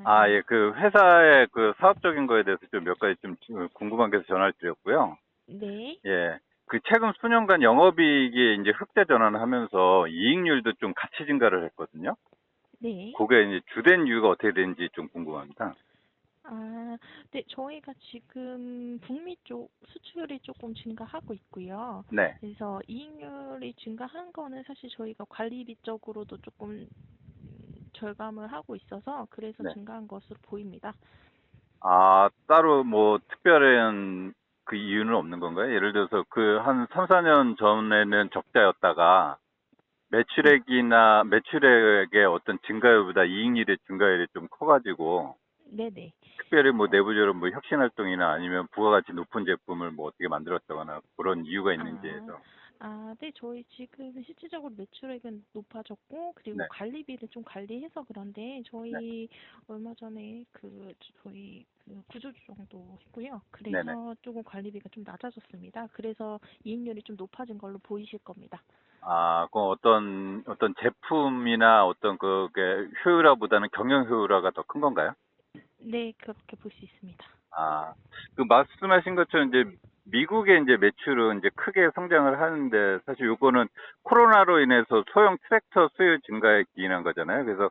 아, 말씀하세요. 예, 그 회사의 그 사업적인 거에 대해서 좀 몇 가지 좀 궁금한 게 있어서 전화를 드렸고요. 네, 예, 그 최근 수년간 영업이익이 이제 흑자 전환을 하면서 이익률도 좀 같이 증가를 했거든요. 네. 그게 이제 주된 이유가 어떻게 되는지 좀 궁금합니다. 아, 네, 저희가 지금 북미 쪽 수출이 조금 증가하고 있고요. 네, 그래서 이익률이 증가한 거는 사실 저희가 관리비 쪽으로도 조금 절감을 하고 있어서 그래서 네. 증가한 것으로 보입니다. 아, 따로 뭐 특별한 그 이유는 없는 건가요? 예를 들어서 그 한 3, 4년 전에는 적자였다가 네, 매출액의 어떤 증가율보다 이익률의 증가율이 좀 커가지고 네네. 특별히 뭐 어, 내부적으로 뭐 혁신 활동이나 아니면 부가가치 높은 제품을 뭐 어떻게 만들었다거나 그런 이유가 있는지 아, 해서. 네, 저희 지금 실질적으로 매출액은 높아졌고, 그리고 네, 관리비를 좀 관리해서 그런데, 네, 저희 얼마 전에 저희 그 구조조정도 했고요. 네네. 그래서 조금 관리비가 좀 낮아졌습니다. 그래서 이익률이 좀 높아진 걸로 보이실 겁니다. 아, 그 어떤 제품이나 어떤 그게 효율화보다는 경영 효율화가 더 큰 건가요? 네, 그렇게 볼 수 있습니다. 아, 그 말씀하신 것처럼 이제 미국의 이제 매출은 이제 크게 성장을 하는데 사실 요거는 코로나로 인해서 소형 트랙터 수요 증가에 기인한 거잖아요. 그래서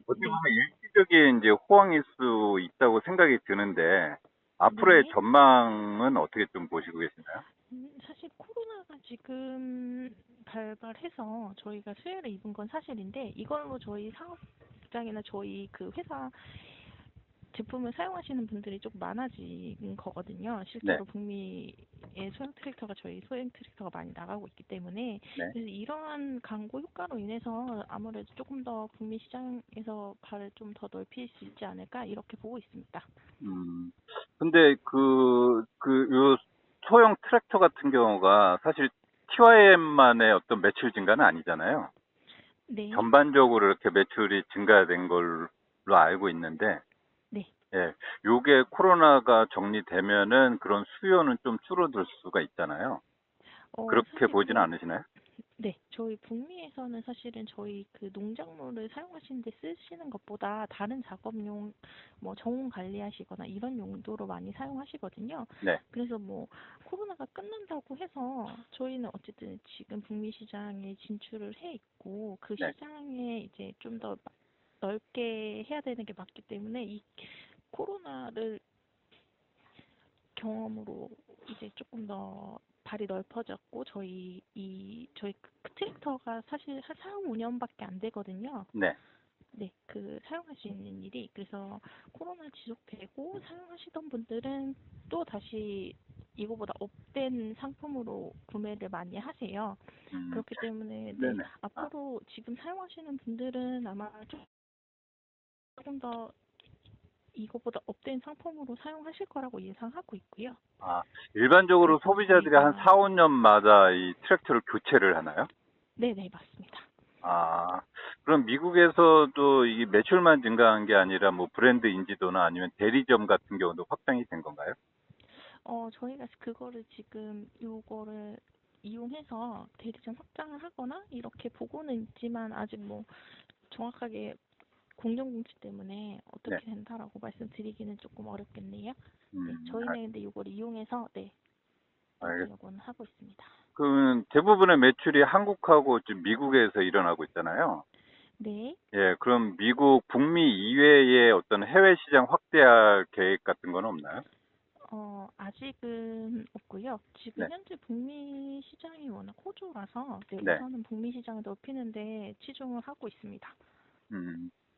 어떻게 네, 보면 일시적인 이제 호황일 수 있다고 생각이 드는데 앞으로의 네. 전망은 어떻게 좀 보시고 계시나요? 사실 코로나가 지금 발발해서 저희가 수혜를 입은 건 사실인데 이걸로 저희 사업장이나 저희 그 회사 제품을 사용하시는 분들이 조금 많아진 거거든요. 네, 실제로 북미의 소형 트랙터가 저희 소형 트랙터가 많이 나가고 있기 때문에 네. 그래서 이러한 광고 효과로 인해서 아무래도 조금 더 북미 시장에서 발을 좀 더 넓힐 수 있지 않을까 이렇게 보고 있습니다. 근데 요 소형 트랙터 같은 경우가 사실 TYM만의 어떤 매출 증가는 아니잖아요. 네, 전반적으로 이렇게 매출이 증가된 걸로 알고 있는데, 네. 예, 요게 코로나가 정리되면은 그런 수요는 좀 줄어들 수가 있잖아요. 그렇게 사실 보지는 않으시나요? 네, 저희 북미에서는 사실은 저희 그 농작물을 사용하시는데 쓰시는 것보다 다른 작업용, 뭐 정원 관리하시거나 이런 용도로 많이 사용하시거든요. 네, 그래서 뭐 코로나가 끝난다고 해서 저희는 어쨌든 지금 북미 시장에 진출을 해 있고 그 네. 시장에 이제 좀 더 넓게 해야 되는 게 맞기 때문에 이 코로나를 경험으로 이제 조금 더 발이 넓어졌고 저희 그 트랙터가 사실 한 4, 5년밖에 안 되거든요. 네. 네, 그 사용할 수 있는 일이 그래서 코로나 지속되고 사용하시던 분들은 또 다시 이거보다 업된 상품으로 구매를 많이 하세요. 음, 그렇기 때문에 네, 네네. 아, 앞으로 지금 사용하시는 분들은 아마 조금 더 이거보다 업된 상품으로 사용하실 거라고 예상하고 있고요. 아, 일반적으로 그래서 소비자들이 한 저희가 4, 5년마다 이 트랙터를 교체를 하나요? 네네, 맞습니다. 아, 그럼 미국에서도 이 매출만 증가한 게 아니라 뭐 브랜드 인지도나 아니면 대리점 같은 경우도 확장이 된 건가요? 저희가 그거를 지금 요거를 이용해서 대리점 확장을 하거나 이렇게 보고는 있지만 아직 뭐 정확하게 공정 공시 때문에 네. 어떻게 된다라고 말씀드리기는 조금 어렵겠네요. 네, 알, 저희는 근데 요거를 이용해서 네, 알겠, 요거는 하고 있습니다. 그 대부분의 매출이 한국하고 지금 미국에서 일어나고 있잖아요. 네, 예, 그럼 미국, 북미 이외의 어떤 해외 시장 확대할 계획 같은 건 없나요? 아직은 없고요. 지금 네, 현재 북미 시장이 워낙 호조라서 네, 네. 우선은 북미 시장을 넓히는데 치중을 하고 있습니다.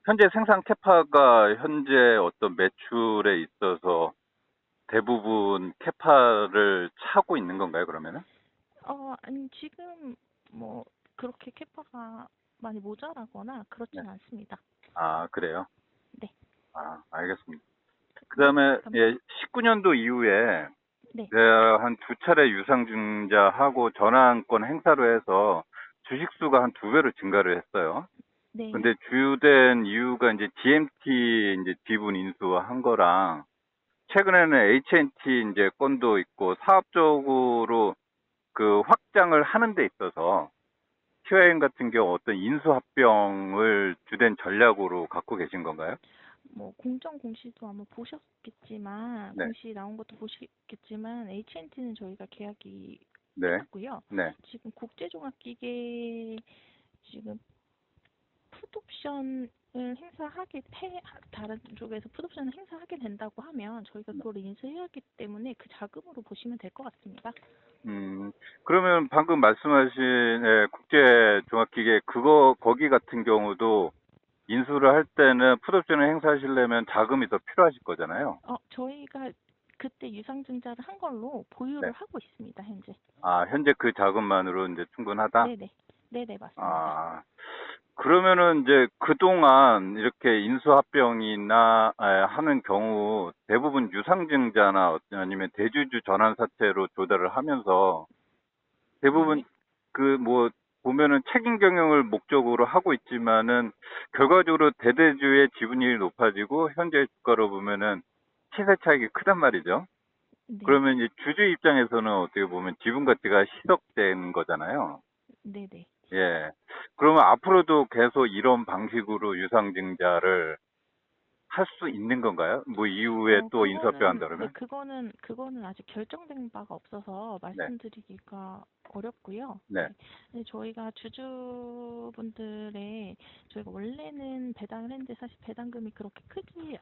현재 생산 캐파가 현재 어떤 매출에 있어서 대부분 캐파를 차고 있는 건가요, 그러면은? 아니, 지금 뭐 그렇게 캐파가 많이 모자라거나 네. 그렇진 않습니다. 아, 그래요? 네, 아, 알겠습니다. 그 네, 다음에, 예, 19년도 이후에 네, 한 두 차례 유상증자하고 전환권 행사로 해서 주식수가 한 두 배로 증가를 했어요. 네, 근데 주된 이유가 이제 GMT 이제 지분 인수한 거랑 최근에는 HNT 이제 건도 있고 사업적으로 그 확장을 하는 데 있어서 QIM 같은 경우 어떤 인수합병을 주된 전략으로 갖고 계신 건가요? 뭐 공정 공시도 아마 보셨겠지만 네, 공시 나온 것도 보시겠지만 H&T는 저희가 계약이 네, 끝났고요. 네. 지금 국제종합기계 지금 풋옵션을 다른 쪽에서 풋옵션을 행사하게 된다고 하면 저희가 그걸 인수해야 하기 때문에 그 자금으로 보시면 될 것 같습니다. 그러면 방금 말씀하신 국제종합기계 거기 같은 경우도 인수를 할 때는 풋옵션을 행사하시려면 자금이 더 필요하실 거잖아요. 저희가 그때 유상증자를 한 걸로 네. 보유를 하고 있습니다, 현재. 아, 현재 그 자금만으로 이제 충분하다? 네네. 네네, 맞습니다. 아, 그러면은 이제 그동안 이렇게 인수합병이나 하는 경우 대부분 유상증자나 아니면 대주주 전환 사채로 조달을 하면서 대부분 네. 그 뭐 보면은 책임 경영을 목적으로 하고 있지만은 결과적으로 대대주의 지분율이 높아지고 현재 주가로 보면은 시세 차익이 크단 말이죠. 네. 그러면 이제 주주 입장에서는 어떻게 보면 지분 가치가 희석된 거잖아요. 네네. 예. 그러면 앞으로도 계속 이런 방식으로 유상증자를 할 수 있는 건가요? 뭐 이후에 또 인수합병 한다 그러면? 그거는 아직 결정된 바가 없어서 네. 말씀드리기가 어렵고요. 네. 네. 근데 저희가 주주분들의 저희가 원래는 배당을 했는데 사실 배당금이 그렇게 크지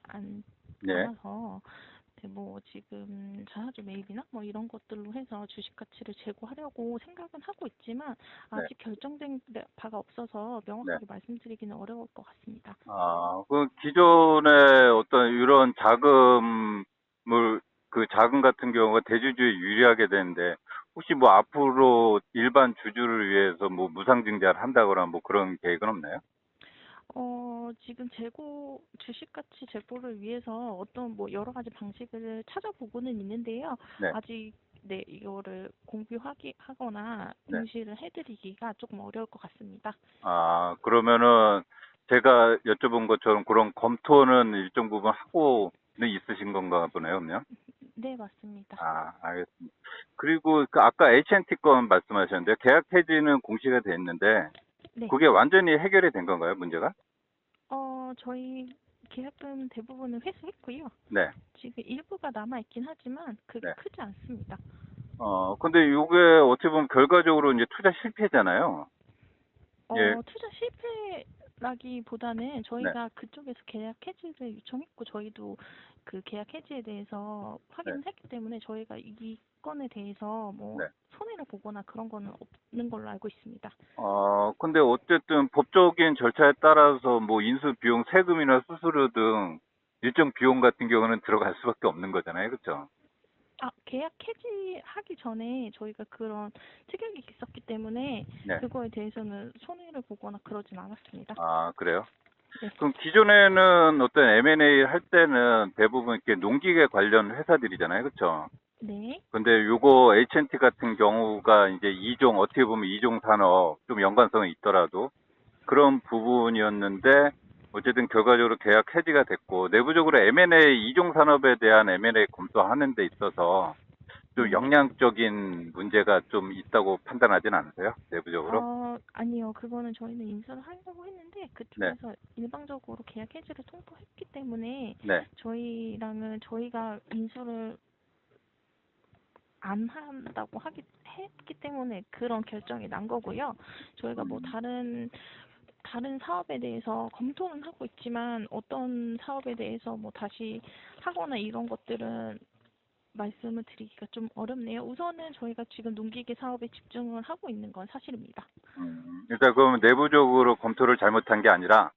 네. 않아서 네, 뭐 지금 자사주 매입이나 뭐 이런 것들로 해서 주식 가치를 제고하려고 생각은 하고 있지만 네. 아직 결정된 바가 없어서 네. 명확하게 말씀드리기는 어려울 것 같습니다. 아, 그 기존의 어떤 이런 그 자금 같은 경우가 대주주에 유리하게 되는데, 혹시 뭐 앞으로 일반 주주를 위해서 뭐 무상증자를 한다거나 뭐 그런 계획은 없나요? 지금 주식 가치 제고를 위해서 어떤 뭐 여러 가지 방식을 찾아보고는 있는데요. 네, 아직 네, 이거를 하거나 네. 공시를 해드리기가 조금 어려울 것 같습니다. 아, 그러면은 제가 여쭤본 것처럼 그런 검토는 일정 부분 하고는 있으신 건가 보네요, 그러면? 네, 맞습니다. 아, 알겠습니다. 그리고 그 아까 H&T 건 말씀하셨는데, 계약 해지는 공시가 됐는데, 네. 그게 완전히 해결이 된 건가요, 문제가? 저희 계약금 대부분은 회수했고요. 네, 지금 일부가 남아있긴 하지만 그게 네. 크지 않습니다. 근데 요게 어떻게 보면 결과적으로 이제 투자 실패잖아요. 예, 투자 실패라기보다는 네, 저희가 그쪽에서 계약 해지를 요청했고 저희도 그 계약 해지에 대해서 네, 확인을 했기 때문에 저희가 이 건에 대해서 뭐 네. 손해를 보거나 그런 거는 없는 걸로 알고 있습니다. 근데 어쨌든 법적인 절차에 따라서 뭐 인수 비용, 세금이나 수수료 등 일정 비용 같은 경우는 들어갈 수밖에 없는 거잖아요. 그렇죠? 계약 해지하기 전에 저희가 그런 특약이 있었기 때문에 네. 그거에 대해서는 손해를 보거나 그러진 않았습니다. 아, 그래요? 네. 그럼 기존에는 어떤 M&A 할 때는 대부분 이렇게 농기계 관련 회사들이잖아요. 그렇죠? 네. 근데 요거 H&T 같은 경우가 이제 어떻게 보면 이종 산업 좀 연관성이 있더라도 그런 부분이었는데 어쨌든 결과적으로 계약 해지가 됐고 내부적으로 M&A 이종 산업에 대한 M&A 검토하는 데 있어서 좀 네. 영향적인 문제가 좀 있다고 판단하진 않으세요? 내부적으로? 아니요. 그거는 저희는 인수를 하려고 했는데 네, 그쪽에서 일방적으로 계약 해지를 통보했기 때문에 네, 저희가 인수를 안 한다고 했기 때문에 그런 결정이 난 거고요. 저희가 뭐 음, 다른 사업에 대해서 검토는 하고 있지만 어떤 사업에 대해서 뭐 다시 하거나 이런 것들은 말씀을 드리기가 좀 어렵네요. 우선은 저희가 지금 농기계 사업에 집중을 하고 있는 건 사실입니다. 그러니까 그러면 내부적으로 검토를 잘못한 게 아니라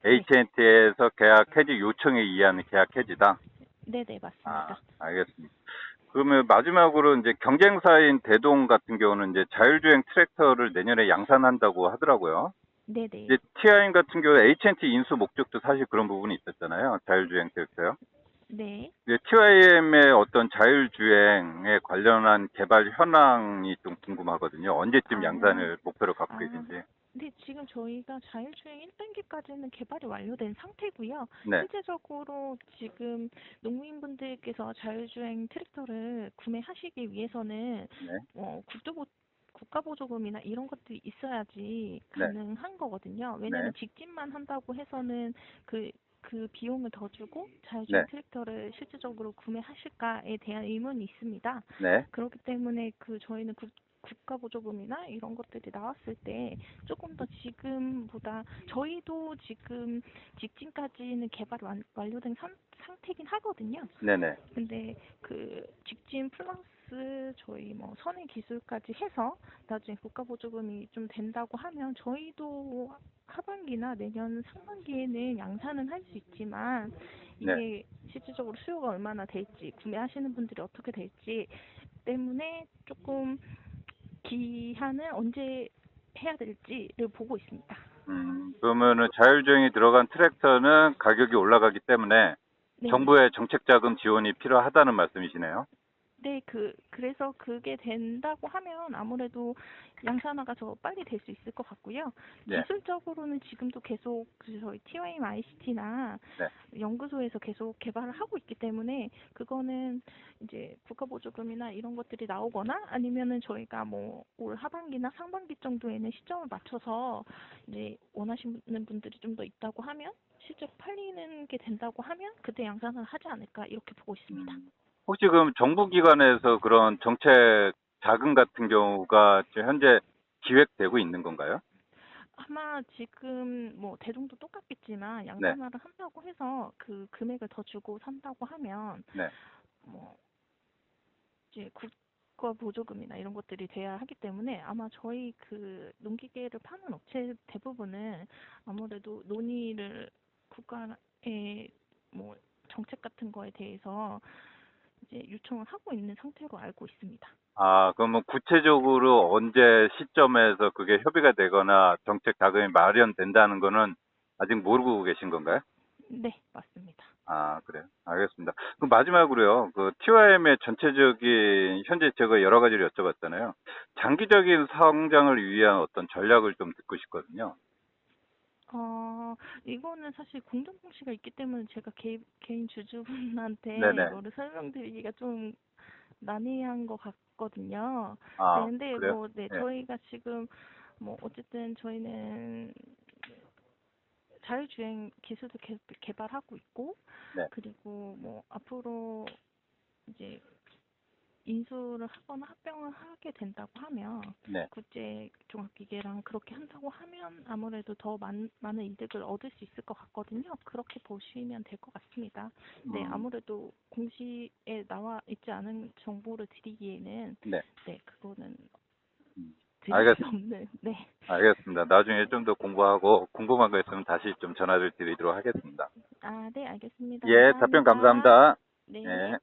네. H&T에서 계약 해지 요청에 의한 계약 해지다? 네네, 아, 맞습니다. 알겠습니다. 그러면 마지막으로 이제 경쟁사인 대동 같은 경우는 이제 자율주행 트랙터를 내년에 양산한다고 하더라고요. 네네. 이제 TIM 같은 경우 H&T 인수 목적도 사실 그런 부분이 있었잖아요. 자율주행 트랙터요. 네. 이제 TIM의 어떤 자율주행에 관련한 개발 현황이 좀 궁금하거든요. 언제쯤 아, 양산을 목표로 갖고 아, 계신지. 네, 지금 저희가 자율주행 1단계까지는 개발이 완료된 상태고요. 네, 실제적으로 지금 농민분들께서 자율주행 트랙터를 구매하시기 위해서는 네, 국가보조금이나 이런 것들이 있어야지 네, 가능한 거거든요. 네, 왜냐하면 직진만 한다고 해서는 그 그 비용을 더 주고 자율주행 네. 트랙터를 실질적으로 구매하실까에 대한 의문이 있습니다. 네. 그렇기 때문에 저희는 국가 보조금이나 이런 것들이 나왔을 때 조금 더 지금보다 저희도 지금 직진까지는 개발 완료된 상태긴 하거든요. 네네. 근데 직진 플러스 저희 뭐 선행 기술까지 해서 나중에 국가 보조금이 좀 된다고 하면 저희도 하반기나 내년 상반기에는 양산은 할 수 있지만 네. 이게 실질적으로 수요가 얼마나 될지 구매하시는 분들이 어떻게 될지 때문에 조금 기한을 언제 해야 될지를 보고 있습니다. 그러면은 자율주행이 들어간 트랙터는 가격이 올라가기 때문에 네네. 정부의 정책 자금 지원이 필요하다는 말씀이시네요. 네, 그래서 그게 된다고 하면 아무래도 양산화가 더 빨리 될 수 있을 것 같고요. 네. 기술적으로는 지금도 계속 저희 TYM ICT나 네. 연구소에서 계속 개발을 하고 있기 때문에 그거는 이제 국가보조금이나 이런 것들이 나오거나 아니면은 저희가 뭐 올 하반기나 상반기 정도에는 시점을 맞춰서 이제 원하시는 분들이 좀 더 있다고 하면 실제 팔리는 게 된다고 하면 그때 양산을 하지 않을까 이렇게 보고 있습니다. 혹시 그럼 정부 기관에서 그런 정책 자금 같은 경우가 지금 현재 기획되고 있는 건가요? 아마 지금 뭐 대중도 똑같겠지만 네. 양산화를 한다고 해서 그 금액을 더 주고 산다고 하면 네. 뭐 이제 국가 보조금이나 이런 것들이 돼야 하기 때문에 아마 저희 농기계를 파는 업체 대부분은 아무래도 논의를 국가의 뭐 정책 같은 거에 대해서 이제 요청을 하고 있는 상태로 알고 있습니다. 그러면 구체적으로 언제 시점에서 그게 협의가 되거나 정책 자금이 마련된다는 거는 아직 모르고 계신 건가요? 네, 맞습니다. 그래요. 알겠습니다. 그럼 마지막으로요. 그 TYM의 전체적인 현재 제가 여러 가지를 여쭤봤잖아요. 장기적인 성장을 위한 어떤 전략을 좀 듣고 싶거든요. 이거는 사실 공정 공시가 있기 때문에 제가 개인 주주분한테 네네. 이거를 설명드리기가 좀 난해한 것 같거든요. 네, 아, 근데 그래요? 네, 네. 저희가 지금 뭐 어쨌든 저희는 자율주행 기술도 개발하고 있고, 네. 그리고 뭐 앞으로 이제 인수를 하거나 합병을 하게 된다고 하면 네. 국제종합기계랑 그렇게 한다고 하면 아무래도 더 많은 이득을 얻을 수 있을 것 같거든요. 그렇게 보시면 될 것 같습니다. 네, 음, 아무래도 공시에 나와 있지 않은 정보를 드리기에는 네. 네, 그거는 음, 드릴 알겠, 수 없는 네. 알겠습니다. 나중에 좀 더 공부하고 궁금한 거 있으면 다시 좀 전화를 드리도록 하겠습니다. 네, 알겠습니다. 예, 답변 감사합니다. 감사합니다. 네. 예.